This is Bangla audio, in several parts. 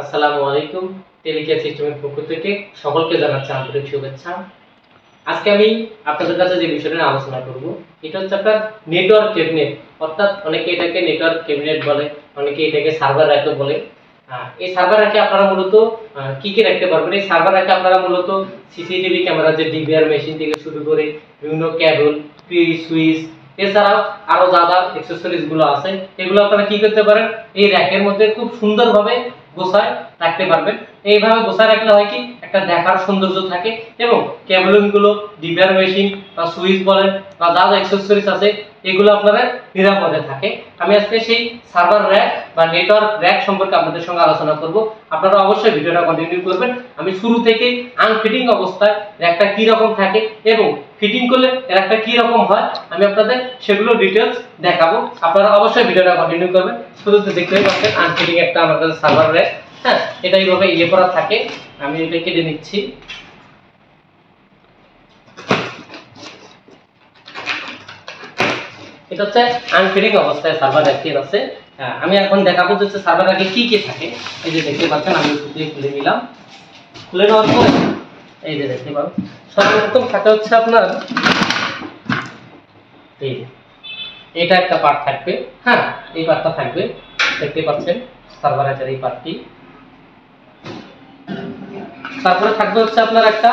আসসালামু আলাইকুম। টেলিকেয়ার সিস্টেমের পক্ষ থেকে সকলকে জানাচ্ছি আন্তরিক শুভেচ্ছা। আজকে আমি আপনাদের কাছে যে বিষয়টা নিয়ে আলোচনা করব, এটা হচ্ছে আপনার নেটওয়ার্ক ক্যাবিনেট। অর্থাৎ অনেকে এটাকে নেটওয়ার্ক ক্যাবিনেট বলে, অনেকে এটাকে সার্ভার র্যাকও বলে। এই সার্ভার র্যাকে আপনারা মূলত কি রাখতে পারবেন? এই সার্ভার র্যাকে আপনারা মূলত সিসিটিভি ক্যামেরা, যে ডিভিআর মেশিন থেকে শুরু করে বিভিন্ন কেবল, সুইচ, এছাড়াও আরো যা যা অ্যাকসেসরিজ গুলো আছে, এগুলো আপনারা কি করতে পারেন? এই র্যাকের মধ্যে খুব সুন্দরভাবে গোছায় রাখতে পারবেন। এইভাবে গোছায় রাখলে হয় কি, একটা দেখার সৌন্দর্য থাকে এবং কেবলিং গুলো, ডিভিআর মেশিন বা সুইচ বলেন বা যা যা অ্যাকসেসরিজ আছে, এগুলো আপনারা নিরাপদে থাকে। আমি আজকে সেই সার্ভার র্যাক বা নেটওয়ার্ক র্যাক সম্পর্কে আপনাদের সঙ্গে আলোচনা করব। আপনারা অবশ্যই ভিডিওটা কন্টিনিউ করবেন। আমি শুরু থেকে আনফিটিং অবস্থায় র্যাকটা কি রকম থাকে এবং ফিটিং করলে র্যাকটা কি রকম হয়, আমি আপনাদের সেগুলো ডিটেইলস দেখাবো। আপনারা অবশ্যই ভিডিওটা কন্টিনিউ করবেন। শুরুতে দেখতেই পাচ্ছেন আনফিটিং একটা আমাদের সার্ভার র্যাক। হ্যাঁ, এটা এইভাবে করা থাকে। আমি এটা কেটে নিচ্ছি। এটা হচ্ছে আনফিটিং অবস্থায় সার্ভার র্যাকটি আছে। আমি এখন দেখাবো যে সার্ভার র্যাকে কি থাকে। এই যে দেখতে পাচ্ছেন, আমি খুলে নিলাম। খুলে নেওয়ার পরে এই যে দেখতে পাবেন, সর্বপ্রথম থাকে হচ্ছে আপনার এই এটা একটা পার্ট থাকবে। হ্যাঁ, এই পার্টটা থাকবে, দেখতে পাচ্ছেন সার্ভার র্যাকের এই পার্টটি। তারপরে থাকবে হচ্ছে আপনার একটা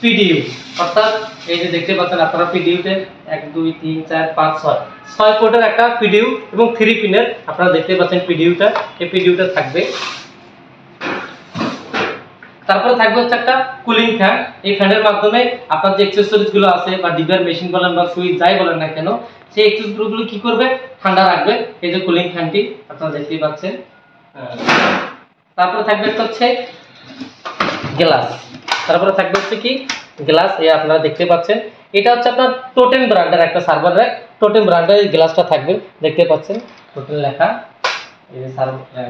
পিডিইউ, অর্থাৎ এই যে দেখতে পাচ্ছেন আপনারা পিডিইউতে 1 2 3 4 5 6 পোর্টের একটা পিডিইউ এবং 3 পিনের আপনারা দেখতে পাচ্ছেন পিডিইউটা। এই পিডিইউটা থাকবে। তারপরে থাকবে হচ্ছে একটা কুলিং ফ্যান। এই ফ্যানের মাধ্যমে আপনার যে অ্যাকসেসরিজ গুলো আছে বা ডিভার মেশিন বলেন বা সুইচ যাই বলেন না কেন, সেই অ্যাকসেসরিজ গুলো কি করবে? ঠান্ডা রাখবে। এই যে কুলিং ফ্যানটি আপনারা দেখতেই পাচ্ছেন। তারপরে থাকবে হচ্ছে গ্লাস। তারপরে থাকবে হচ্ছে কি গ্লাস, এই আপনারা দেখতে পাচ্ছেন। এটা হচ্ছে আপনার টোটেম ব্র্যান্ডের একটা সার্ভার র্যাক। টোটেম ব্র্যান্ডের এই গ্লাসটা থাকবে, দেখতে পাচ্ছেন টোটেম লেখা। এই যে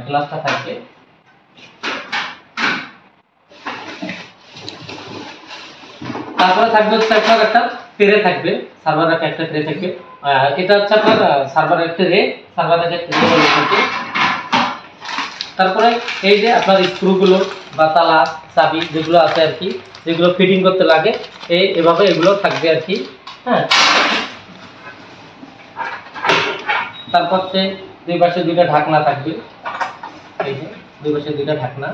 গ্লাসটা থাকবে। তারপরে থাকবে হচ্ছে আপনার একটা ট্রে থাকবে, সার্ভার র্যাকে একটা ট্রে থাকবে। এটা হচ্ছে আপনার সার্ভার একটা ট্রে, সার্ভার র্যাকের ট্রে বলে থাকে। তারপরে এই যে আপনার স্ক্রুগুলো বা তালা চাবি যেগুলো আছে আর কি, যেগুলো ফিটিং করতে লাগে, এভাবে এগুলো থাকবে আর কি। হ্যাঁ, তারপর দুই পাশে দুইটা ঢাকনা থাকবে। এই যে দুই পাশে দুইটা ঢাকনা।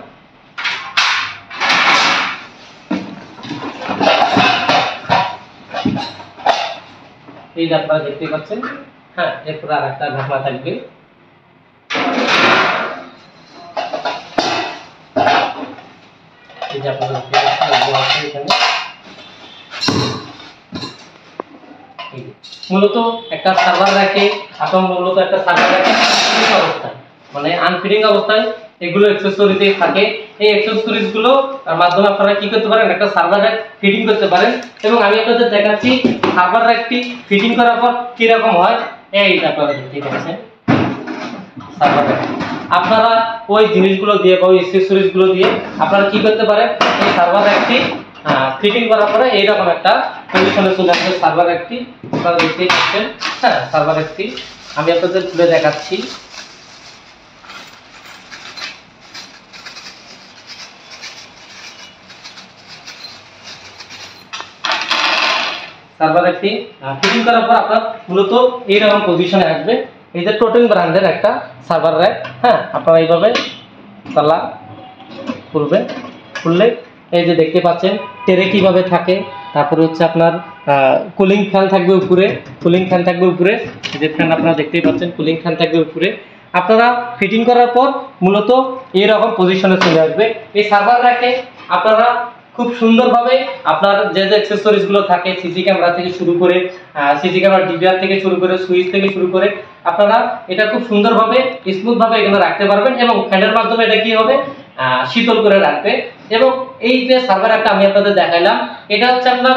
এই যে আপনারা দেখতে পাচ্ছেন। হ্যাঁ, এরপর আর একটা ঢাকনা থাকবে। এই যে আপনারা দেখতে পাচ্ছেন এখানে। মূলত একটা সার্ভার র্যাকে আপনার মূলত একটা সার্ভার র্যাকে অবস্থায় মানে আনফিটিং অবস্থায় এগুলো অ্যাকসেসরিজে থাকে। এই অ্যাকসেসরিজ গুলো মাধ্যমে আপনারা কি করতে পারেন? একটা সার্ভার র্যাক ফিটিং করতে পারেন। এবং আমি আপনাদের দেখাচ্ছি সার্ভার র্যাকটি ফিটিং করার পর কি রকম হয়। এইটা আপনারা দেখতে পাচ্ছেন সার্ভার র্যাক। আপনারা ওই জিনিসগুলো দিয়ে বা ওই অ্যাকসেসরিজ গুলো দিয়ে আপনারা কি করতে পারেন? এই সার্ভার র্যাকটি ফিটিং করার পরে এইরকম একটা পজিশনে চলে আসবে সার্ভার র্যাকটি। আপনারা দেখতেই পাচ্ছেন। হ্যাঁ, সার্ভার র্যাকটি আমি আপনাদের খুলে দেখাচ্ছি। সার্ভার র্যাকটি ফিটিং করার পর আপনার মূলত এইরকম পজিশনে আসবে। এই যে টোটেম ব্র্যান্ডের একটা সার্ভার র্যাক। হ্যাঁ, আপনারা এইভাবে তালা খুললে এই যে দেখতে পাচ্ছেন ট্রে কিভাবে থাকে। তারপরে হচ্ছে আপনার কুলিং ফ্যান থাকবে উপরে। এই যে ফ্যান আপনারা দেখতেই পাচ্ছেন, কুলিং ফ্যান থাকবে উপরে। আপনারা ফিটিং করার পর মূলত এইরকম পজিশনে চলে আসবে। এই সার্ভার র্যাকে আপনারা খুব সুন্দরভাবে আপনার যে অ্যাকসেসরিজ গুলো থাকে, সিসি ক্যামেরা থেকে শুরু করে সিসি ক্যামেরা ডিভিআর থেকে শুরু করে সুইচ থেকে শুরু করে আপনারা এটা খুব সুন্দরভাবে স্মুথ ভাবে এখানে রাখতে পারবেন। এবং ফ্যানের মাধ্যমে এটা কি হবে? শীতল করে রাখবে। এবং এই যে সার্ভার র্যাকটা আমি আপনাদের দেখাইলাম, এটা হচ্ছে আপনার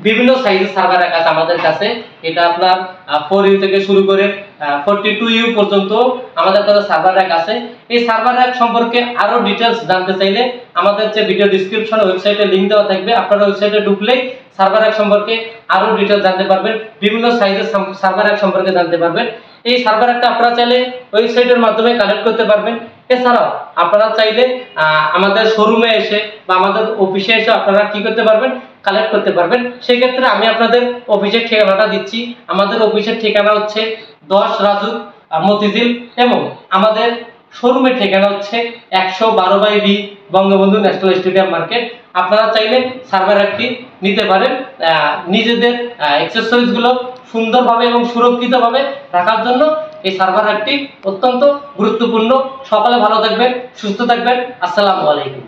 বিভিন্ন সাইজের সার্ভার র্যাক আছে আমাদের কাছে। এটা আপনার 4U থেকে শুরু করে 42U পর্যন্ত আমাদের কাছে সার্ভার র্যাক আছে। এই সার্ভার র্যাক সম্পর্কে আরো ডিটেইলস জানতে চাইলে আমাদের যে ভিডিও ডেসক্রিপশনে ওয়েবসাইটে লিংক দেওয়া থাকবে, আপনারা ওয়েবসাইটে ঢুকলে সার্ভার র্যাক সম্পর্কে আরো ডিটেইলস জানতে পারবেন, বিভিন্ন সাইজের সার্ভার র্যাক সম্পর্কে জানতে পারবেন। এই সার্ভার র্যাকটা আপনারা চাইলে ওয়েবসাইটের মাধ্যমে কানেক্ট করতে পারবেন। এছাড়াও আপনারা চাইলে আমাদের শোরুমে এসে বা আমাদের অফিসে এসে আপনারা কি করতে পারবেন, কালেক্ট করতে পারবেন। সেক্ষেত্রে আমি আপনাদের অফিসের ঠিকানাটা দিচ্ছি। আমাদের অফিসের ঠিকানা হচ্ছে 10 রাজুক মতিঝিল, এবং আমাদের শোরুমের ঠিকানা হচ্ছে 112/B Bangabandhu national stadium market. আপনারা চাইলে সার্ভার একটি নিতে পারেন নিজেদের অ্যাক্সেসরিজ গুলো সুন্দরভাবে এবং সুরক্ষিতভাবে রাখার জন্য। এই সার্ভার একটি অত্যন্ত গুরুত্বপূর্ণ। সকলে ভালো থাকবেন, সুস্থ থাকবেন। আসসালামু আলাইকুম।